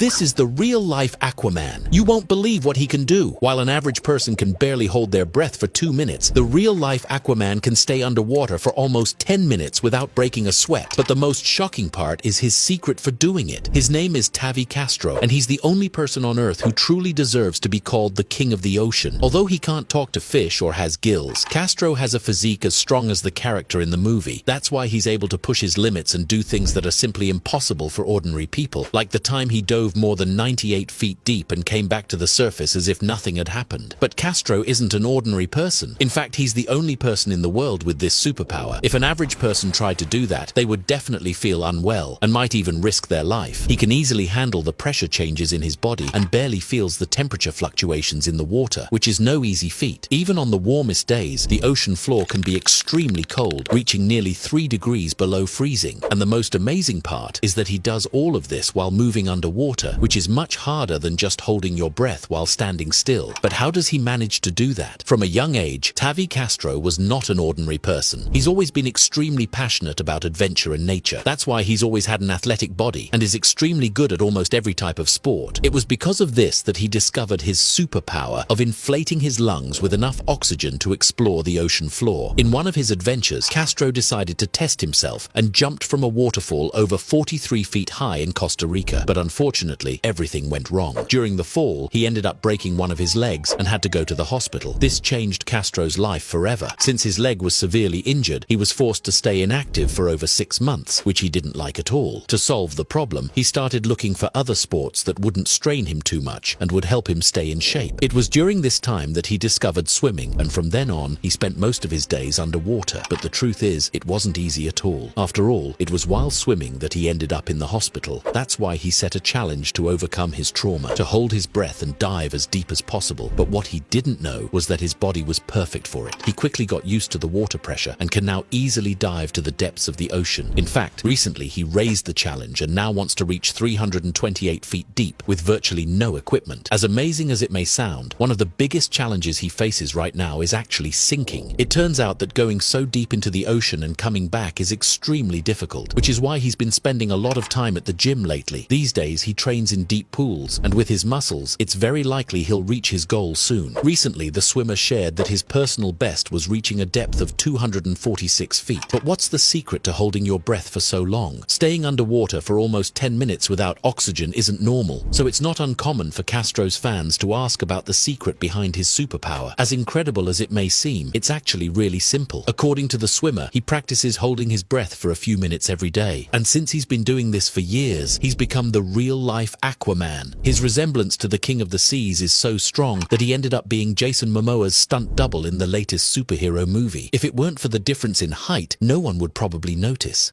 This is the real-life Aquaman. You won't believe what he can do. While an average person can barely hold their breath for 2 minutes, the real-life Aquaman can stay underwater for almost 10 minutes without breaking a sweat. But the most shocking part is his secret for doing it. His name is Tavi Castro, and he's the only person on Earth who truly deserves to be called the king of the ocean. Although he can't talk to fish or has gills, Castro has a physique as strong as the character in the movie. That's why he's able to push his limits and do things that are simply impossible for ordinary people, like the time he dove more than 98 feet deep and came back to the surface as if nothing had happened. But Castro isn't an ordinary person. In fact, he's the only person in the world with this superpower. If an average person tried to do that, they would definitely feel unwell and might even risk their life. He can easily handle the pressure changes in his body and barely feels the temperature fluctuations in the water, which is no easy feat. Even on the warmest days, the ocean floor can be extremely cold, reaching nearly 3 degrees below freezing. And the most amazing part is that he does all of this while moving underwater, which is much harder than just holding your breath while standing still. But how does he manage to do that? From a young age, Tavi Castro was not an ordinary person. He's always been extremely passionate about adventure and nature. That's why he's always had an athletic body and is extremely good at almost every type of sport. It was because of this that he discovered his superpower of inflating his lungs with enough oxygen to explore the ocean floor. In one of his adventures, Castro decided to test himself and jumped from a waterfall over 43 feet high in Costa Rica. But unfortunately, everything went wrong. During the fall, he ended up breaking one of his legs and had to go to the hospital. This changed Castro's life forever. Since his leg was severely injured, he was forced to stay inactive for over 6 months, which he didn't like at all. To solve the problem, he started looking for other sports that wouldn't strain him too much and would help him stay in shape. It was during this time that he discovered swimming, and from then on, he spent most of his days underwater. But the truth is, it wasn't easy at all. After all, it was while swimming that he ended up in the hospital. That's why he set a challenge to overcome his trauma, to hold his breath and dive as deep as possible. But what he didn't know was that his body was perfect for it. He quickly got used to the water pressure and can now easily dive to the depths of the ocean. In fact, recently he raised the challenge and now wants to reach 328 feet deep with virtually no equipment. As amazing as it may sound, one of the biggest challenges he faces right now is actually sinking. It turns out that going so deep into the ocean and coming back is extremely difficult, which is why he's been spending a lot of time at the gym lately. These days he trains in deep pools, and with his muscles, it's very likely he'll reach his goal soon. Recently, the swimmer shared that his personal best was reaching a depth of 246 feet. But what's the secret to holding your breath for so long? Staying underwater for almost 10 minutes without oxygen isn't normal, so it's not uncommon for Castro's fans to ask about the secret behind his superpower. As incredible as it may seem, it's actually really simple. According to the swimmer, he practices holding his breath for a few minutes every day. And since he's been doing this for years, he's become the real-life Aquaman. His resemblance to the King of the Seas is so strong that he ended up being Jason Momoa's stunt double in the latest superhero movie. If it weren't for the difference in height, no one would probably notice.